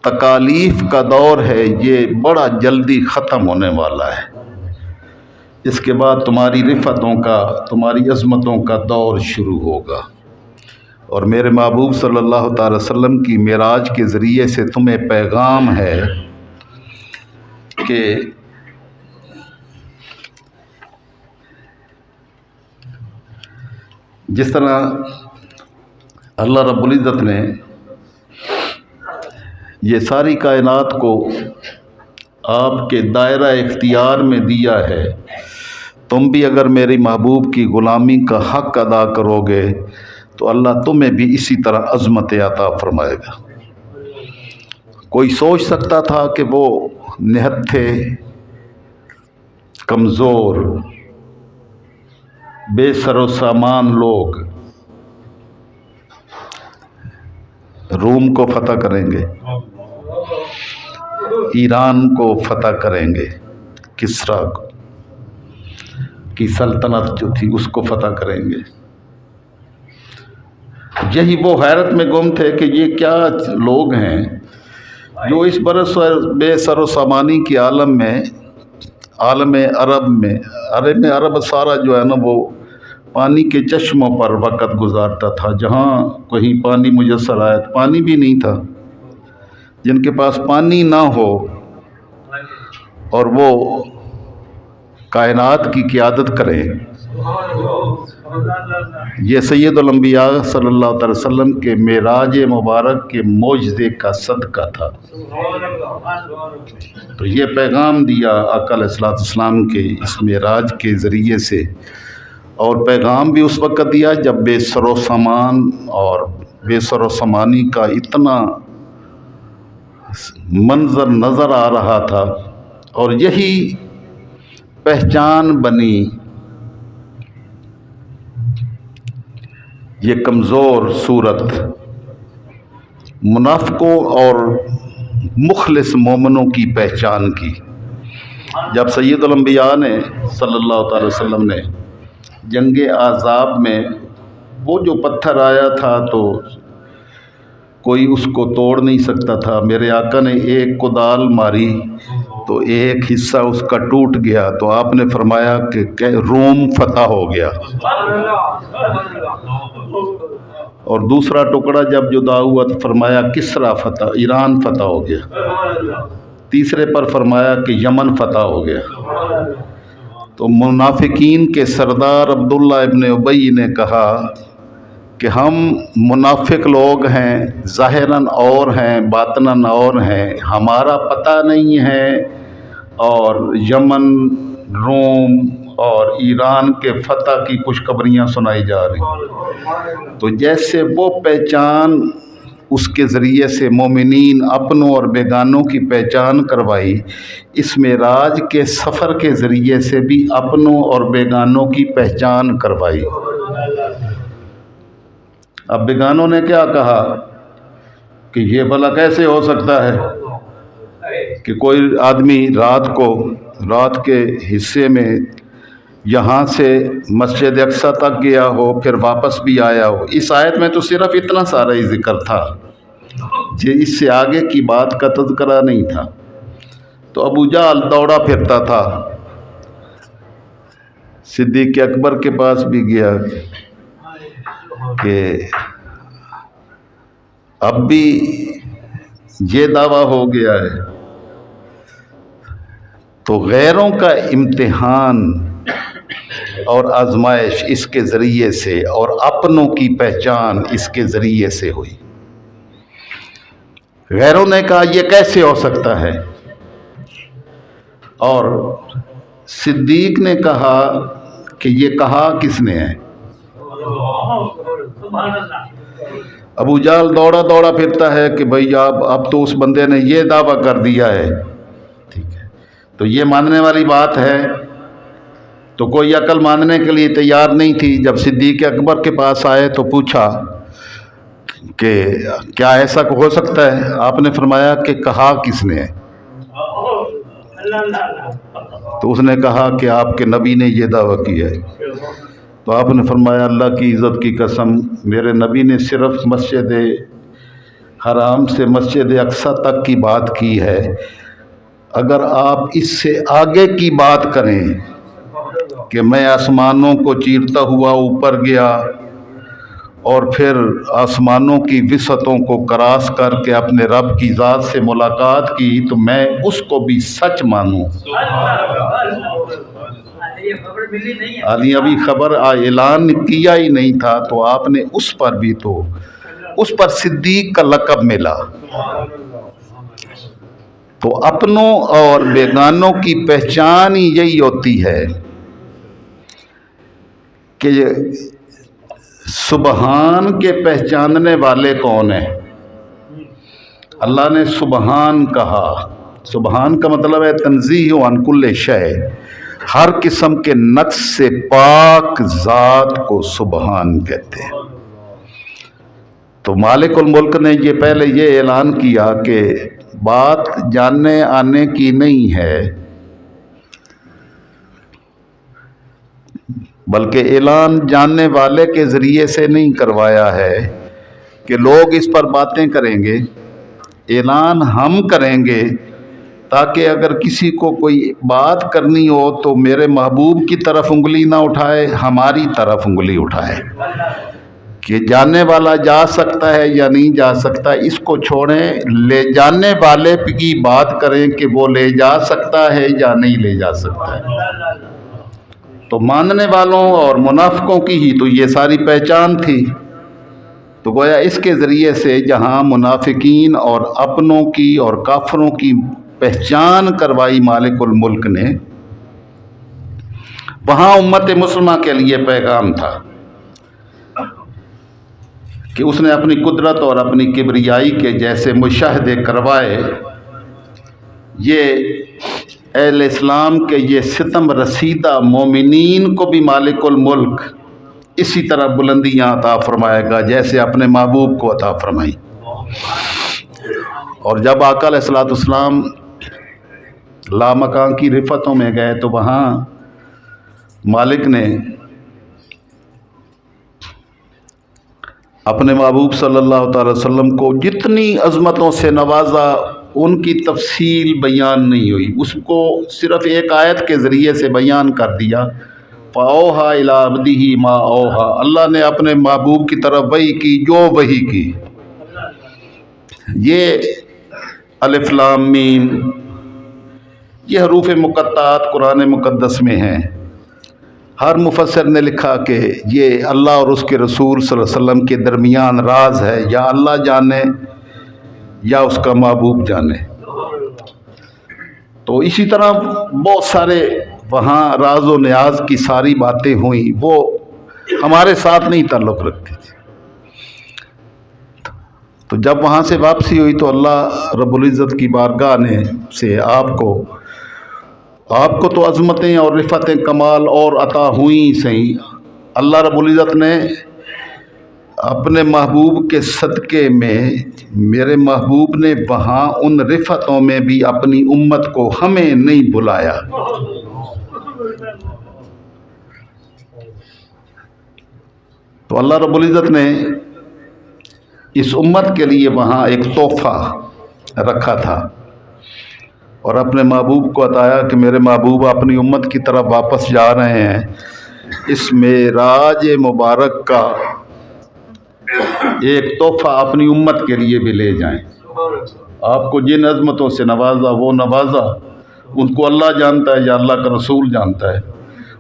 تکالیف کا دور ہے یہ بڑا جلدی ختم ہونے والا ہے. اس کے بعد تمہاری رفتوں کا، تمہاری عظمتوں کا دور شروع ہوگا. اور میرے محبوب صلی اللہ تعالی وسلم کی معراج کے ذریعے سے تمہیں پیغام ہے کہ جس طرح اللہ رب العزت نے یہ ساری کائنات کو آپ کے دائرہ اختیار میں دیا ہے، تم بھی اگر میری محبوب کی غلامی کا حق ادا کرو گے تو اللہ تمہیں بھی اسی طرح عظمت عطا فرمائے گا. کوئی سوچ سکتا تھا کہ وہ نہتھے، کمزور، بے سر و سامان لوگ روم کو فتح کریں گے، ایران کو فتح کریں گے، کسریٰ کی سلطنت جو تھی اس کو فتح کریں گے. یہی وہ حیرت میں گم تھے کہ یہ کیا لوگ ہیں جو اس برس بے سر و سامانی کے عالم میں، عالم عرب سارا جو ہے نا وہ پانی کے چشموں پر وقت گزارتا تھا. جہاں کہیں پانی میسر آیا، پانی بھی نہیں تھا. جن کے پاس پانی نہ ہو اور وہ کائنات کی قیادت کریں، یہ سید الانبیاء صلی اللہ علیہ وسلم کے معراج مبارک کے معجزے کا صدقہ تھا. تو یہ پیغام دیا آقا علیہ الصلوۃ والسلام کے اس معراج کے ذریعے سے، اور پیغام بھی اس وقت دیا جب بے سر و سامان اور بے سر و سامانی کا اتنا منظر نظر آ رہا تھا. اور یہی پہچان بنی یہ کمزور صورت منافقوں اور مخلص مومنوں کی پہچان کی. جب سید الانبیاء نے صلی اللہ تعالی وسلم نے جنگ احزاب میں وہ جو پتھر آیا تھا تو کوئی اس کو توڑ نہیں سکتا تھا، میرے آقا نے ایک کدال ماری تو ایک حصہ اس کا ٹوٹ گیا، تو آپ نے فرمایا کہ روم فتح ہو گیا. اور دوسرا ٹکڑا جب جدا ہوا تو فرمایا کسریٰ فتح، ایران فتح ہو گیا. تیسرے پر فرمایا کہ یمن فتح ہو گیا. تو منافقین کے سردار عبداللہ ابن ابی نے کہا کہ ہم منافق لوگ ہیں، ظاہراً اور ہیں باطناً اور ہیں، ہمارا پتہ نہیں ہے، اور یمن، روم اور ایران کے فتح کی خوشخبریاں سنائی جا رہی. تو جیسے وہ پہچان اس کے ذریعے سے مومنین اپنوں اور بیگانوں کی پہچان کروائی، اس معراج کے سفر کے ذریعے سے بھی اپنوں اور بیگانوں کی پہچان کروائی. اب بیگانوں نے کیا کہا کہ یہ بھلا کیسے ہو سکتا ہے کہ کوئی آدمی رات کے حصے میں یہاں سے مسجد اقصیٰ تک گیا ہو پھر واپس بھی آیا ہو. اس آیت میں تو صرف اتنا سارا ہی ذکر تھا، اس سے آگے کی بات کا تذکرہ نہیں تھا. تو ابو جہل دوڑا پھرتا تھا، صدیق اکبر کے پاس بھی گیا کہ اب بھی یہ دعویٰ ہو گیا ہے. تو غیروں کا امتحان اور آزمائش اس کے ذریعے سے اور اپنوں کی پہچان اس کے ذریعے سے ہوئی. غیروں نے کہا یہ کیسے ہو سکتا ہے، اور صدیق نے کہا کہ یہ کہا کس نے ہے. ابو جہل دوڑا پھرتا ہے کہ بھئی اب تو اس بندے نے یہ دعویٰ کر دیا ہے، ٹھیک ہے، تو یہ ماننے والی بات ہے. تو کوئی عقل ماننے کے لیے تیار نہیں تھی. جب صدیق اکبر کے پاس آئے تو پوچھا کہ کیا ایسا ہو سکتا ہے؟ آپ نے فرمایا کہ کہا کس نے ہے؟ تو اس نے کہا کہ آپ کے نبی نے یہ دعویٰ کیا ہے. تو آپ نے فرمایا اللہ کی عزت کی قسم، میرے نبی نے صرف مسجد حرام سے مسجد اقصی تک کی بات کی ہے، اگر آپ اس سے آگے کی بات کریں کہ میں آسمانوں کو چیرتا ہوا اوپر گیا اور پھر آسمانوں کی وسعتوں کو کراس کر کے اپنے رب کی ذات سے ملاقات کی، تو میں اس کو بھی سچ مانوں۔ علی ابھی خبر اعلان کیا ہی نہیں تھا تو آپ نے اس پر بھی، تو اس پر صدیق کا لقب ملا۔ تو اپنوں اور بیگانوں کی پہچان ہی یہی ہوتی ہے کہ سبحان کے پہچاننے والے کون ہیں۔ اللہ نے سبحان کہا، سبحان کا مطلب ہے تنزیہ عن کل شے، ہر قسم کے نقص سے پاک ذات کو سبحان کہتے ہیں۔ تو مالک الملک نے یہ پہلے یہ اعلان کیا کہ بات جاننے آنے کی نہیں ہے، بلکہ اعلان جاننے والے کے ذریعے سے نہیں کروایا ہے کہ لوگ اس پر باتیں کریں گے، اعلان ہم کریں گے تاکہ اگر کسی کو کوئی بات کرنی ہو تو میرے محبوب کی طرف انگلی نہ اٹھائے، ہماری طرف انگلی اٹھائے کہ جاننے والا جا سکتا ہے یا نہیں جا سکتا، اس کو چھوڑیں، لے جانے والے کی بات کریں کہ وہ لے جا سکتا ہے یا نہیں لے جا سکتا ہے۔ تو ماننے والوں اور منافقوں کی ہی تو یہ ساری پہچان تھی۔ تو گویا اس کے ذریعے سے جہاں منافقین اور اپنوں کی اور کافروں کی پہچان کروائی مالک الملک نے، وہاں امت مسلمہ کے لیے پیغام تھا کہ اس نے اپنی قدرت اور اپنی کبریائی کے جیسے مشاہدے کروائے، یہ اہل اسلام کے یہ ستم رسیدہ مومنین کو بھی مالک الملک اسی طرح بلندیاں عطا فرمائے گا جیسے اپنے محبوب کو عطا فرمائی۔ اور جب آقا علیہ الصلوۃ والسلام لامکان کی رفتوں میں گئے تو وہاں مالک نے اپنے محبوب صلی اللہ تعالی وسلم کو جتنی عظمتوں سے نوازا، ان کی تفصیل بیان نہیں ہوئی، اس کو صرف ایک آیت کے ذریعے سے بیان کر دیا، فَأَوْحَىٰ إِلَىٰ عَبْدِهِ مَا أَوْحَىٰ، اللہ نے اپنے محبوب کی طرف وحی کی جو وحی کی۔ یہ الف لام میم، یہ حروف مقطعات قرآن مقدس میں ہیں۔ ہر مفسر نے لکھا کہ یہ اللہ اور اس کے رسول صلی اللہ علیہ وسلم کے درمیان راز ہے، یا اللہ جانے یا اس کا محبوب جانے۔ تو اسی طرح بہت سارے وہاں راز و نیاز کی ساری باتیں ہوئیں، وہ ہمارے ساتھ نہیں تعلق رکھتی تھی۔ تو جب وہاں سے واپسی ہوئی تو اللہ رب العزت کی بارگاہ نے سے آپ کو تو عظمتیں اور رفتیں کمال اور عطا ہوئیں صحیح، اللہ رب العزت نے اپنے محبوب کے صدقے میں، میرے محبوب نے وہاں ان رفتوں میں بھی اپنی امت کو ہمیں نہیں بلایا۔ تو اللہ رب العزت نے اس امت کے لیے وہاں ایک تحفہ رکھا تھا اور اپنے محبوب کو عطایا کہ میرے محبوب اپنی امت کی طرف واپس جا رہے ہیں، اس معراج مبارک کا ایک تحفہ اپنی امت کے لیے بھی لے جائیں۔ آپ کو جن عظمتوں سے نوازا وہ نوازا، ان کو اللہ جانتا ہے یا اللہ کا رسول جانتا ہے،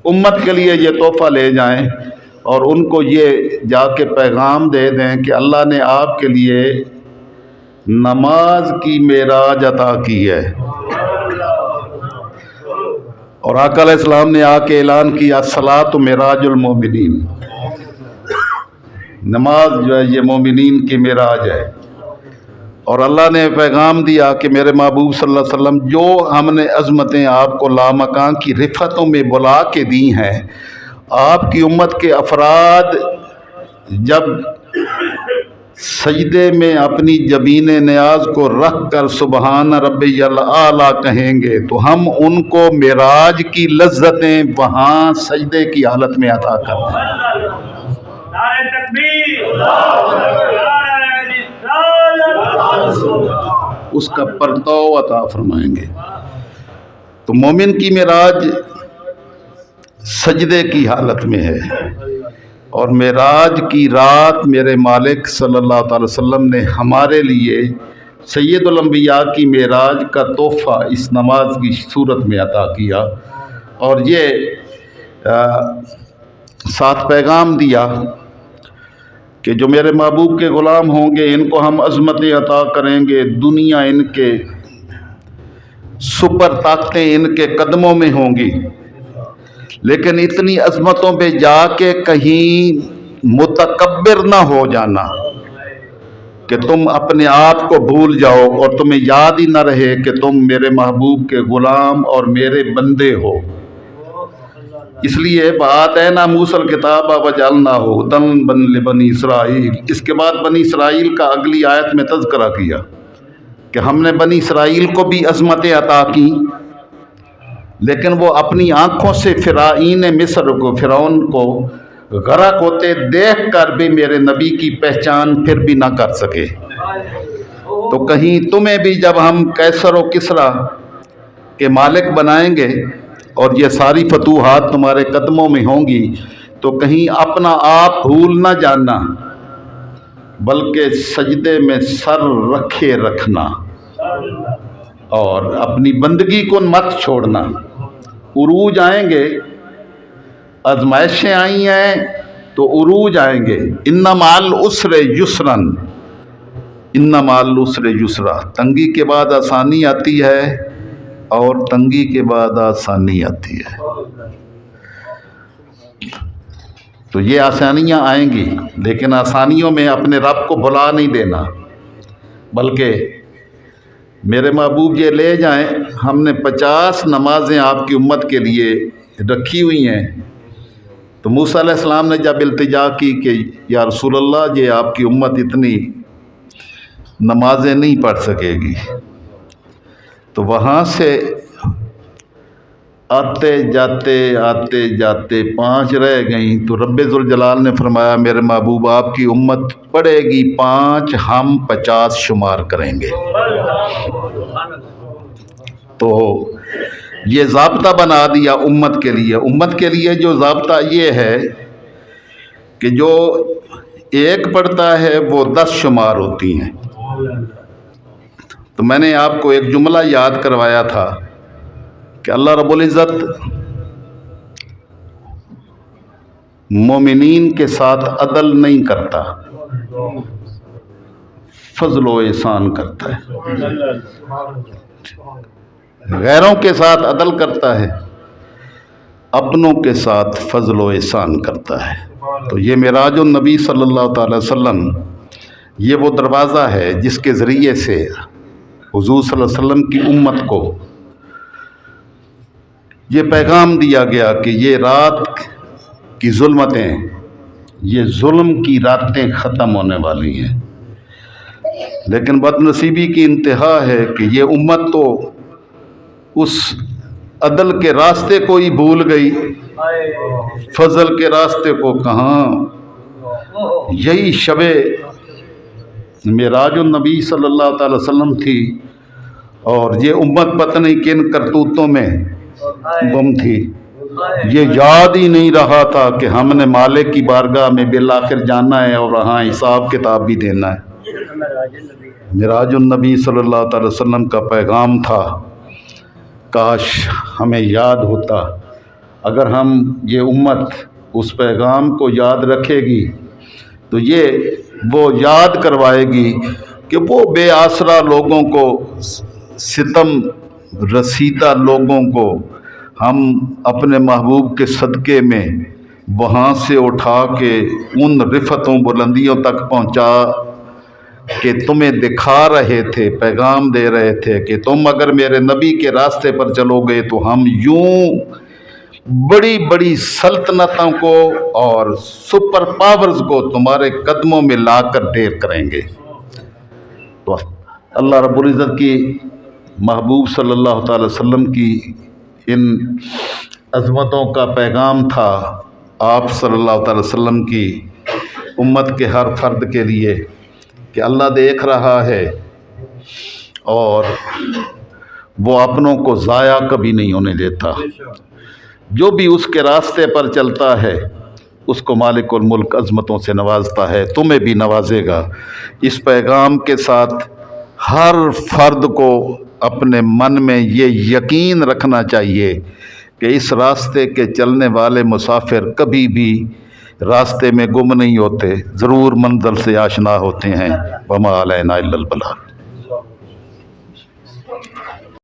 امت کے لیے یہ تحفہ لے جائیں اور ان کو یہ جا کے پیغام دے دیں کہ اللہ نے آپ کے لیے نماز کی معراج عطا کی ہے۔ اور آقا علیہ السلام نے آ کے اعلان کیا، الصلاۃ معراج المومنین، نماز جو ہے یہ مومنین کی معراج ہے۔ اور اللہ نے پیغام دیا کہ میرے محبوب صلی اللہ علیہ وسلم جو ہم نے عظمتیں آپ کو لامکان کی رفتوں میں بلا کے دی ہیں، آپ کی امت کے افراد جب سجدے میں اپنی جبین نیاز کو رکھ کر سبحان ربی الاعلیٰ کہیں گے تو ہم ان کو معراج کی لذتیں وہاں سجدے کی حالت میں عطا کر دیں۔ نعرہ تکبیر، اس کا پرتو عطا فرمائیں گے۔ تو مومن کی معراج سجدے کی حالت میں ہے، اور معراج کی رات میرے مالک صلی اللہ تعالی وسلم نے ہمارے لیے سید الانبیاء کی معراج کا تحفہ اس نماز کی صورت میں عطا کیا، اور یہ ساتھ پیغام دیا کہ جو میرے محبوب کے غلام ہوں گے ان کو ہم عظمتیں عطا کریں گے، دنیا ان کے سپر طاقتیں ان کے قدموں میں ہوں گی، لیکن اتنی عظمتوں پہ جا کے کہیں متکبر نہ ہو جانا کہ تم اپنے آپ کو بھول جاؤ اور تمہیں یاد ہی نہ رہے کہ تم میرے محبوب کے غلام اور میرے بندے ہو۔ اس لیے بآتینہ موسیٰ الکتاب وجعلناہ ھدی لبنی اسرائیل، اس کے بعد بنی اسرائیل کا اگلی آیت میں تذکرہ کیا کہ ہم نے بنی اسرائیل کو بھی عظمتیں عطا کی، لیکن وہ اپنی آنکھوں سے فرعون مصر کو، فرعون کو غرق ہوتے دیکھ کر بھی میرے نبی کی پہچان پھر بھی نہ کر سکے۔ تو کہیں تمہیں بھی جب ہم قیصر و کسریٰ کے مالک بنائیں گے اور یہ ساری فتوحات تمہارے قدموں میں ہوں گی تو کہیں اپنا آپ بھول نہ جانا، بلکہ سجدے میں سر رکھے رکھنا اور اپنی بندگی کو مت چھوڑنا۔ عروج آئیں گے، آزمائشیں آئی ہیں تو عروج آئیں گے۔ ان مع العسر یسرا، ان مع العسر یسرا، تنگی کے بعد آسانی آتی ہے اور تنگی کے بعد آسانی آتی ہے۔ تو یہ آسانیاں آئیں گی، لیکن آسانیوں میں اپنے رب کو بھلا نہیں دینا، بلکہ میرے محبوب یہ لے جائیں ہم نے 50 نمازیں آپ کی امت کے لیے رکھی ہوئی ہیں۔ تو موسیٰ علیہ السلام نے جب التجا کی کہ یا رسول اللہ یہ آپ کی امت اتنی نمازیں نہیں پڑھ سکے گی، تو وہاں سے آتے جاتے 5 رہ گئیں، تو رب ذوالجلال نے فرمایا میرے محبوب آپ کی امت پڑھے گی 5، ہم 50 شمار کریں گے۔ تو یہ ضابطہ بنا دیا امت کے لیے۔ امت کے لیے جو ضابطہ یہ ہے کہ جو ایک پڑھتا ہے وہ 10 شمار ہوتی ہیں۔ تو میں نے آپ کو ایک جملہ یاد کروایا تھا کہ اللہ رب العزت مومنین کے ساتھ عدل نہیں کرتا، فضل و احسان کرتا ہے۔ غیروں کے ساتھ عدل کرتا ہے، اپنوں کے ساتھ فضل و احسان کرتا ہے۔ تو یہ معراج النبی صلی اللہ تعالی وسلم یہ وہ دروازہ ہے جس کے ذریعے سے حضور صلی اللہ علیہ وسلم کی امت کو یہ پیغام دیا گیا کہ یہ رات کی ظلمتیں، یہ ظلم کی راتیں ختم ہونے والی ہیں، لیکن بد نصیبی کی انتہا ہے کہ یہ امت تو اس عدل کے راستے کو ہی بھول گئی، فضل کے راستے کو کہاں۔ یہی شب معراج النبی صلی اللہ تعالی وسلم تھی، اور یہ امت پتہ نہیں کن کرتوتوں میں گم تھی۔ یہ یاد ہی نہیں رہا تھا کہ ہم نے مالک کی بارگاہ میں بالآخر جانا ہے اور وہاں حساب کتاب بھی دینا ہے۔ معراج النبی صلی اللہ تعالی وسلم کا پیغام تھا، کاش ہمیں یاد ہوتا۔ اگر ہم یہ امت اس پیغام کو یاد رکھے گی تو یہ وہ یاد کروائے گی کہ وہ بے آسرا لوگوں کو، ستم رسیدہ لوگوں کو ہم اپنے محبوب کے صدقے میں وہاں سے اٹھا کے ان رفتوں بلندیوں تک پہنچا کہ تمہیں دکھا رہے تھے، پیغام دے رہے تھے کہ تم اگر میرے نبی کے راستے پر چلو گے تو ہم یوں بڑی بڑی سلطنتوں کو اور سپر پاورز کو تمہارے قدموں میں لا کر ڈھیر کریں گے۔ تو اللہ رب العزت کی محبوب صلی اللہ تعالی وسلم کی ان عظمتوں کا پیغام تھا آپ صلی اللہ تعالی وسلم کی امت کے ہر فرد کے لیے کہ اللہ دیکھ رہا ہے اور وہ اپنوں کو ضائع کبھی نہیں ہونے دیتا۔ جو بھی اس کے راستے پر چلتا ہے اس کو مالک الملک عظمتوں سے نوازتا ہے، تمہیں بھی نوازے گا۔ اس پیغام کے ساتھ ہر فرد کو اپنے من میں یہ یقین رکھنا چاہیے کہ اس راستے کے چلنے والے مسافر کبھی بھی راستے میں گم نہیں ہوتے، ضرور منزل سے آشنا ہوتے ہیں۔ وما علینا الا البلاغ۔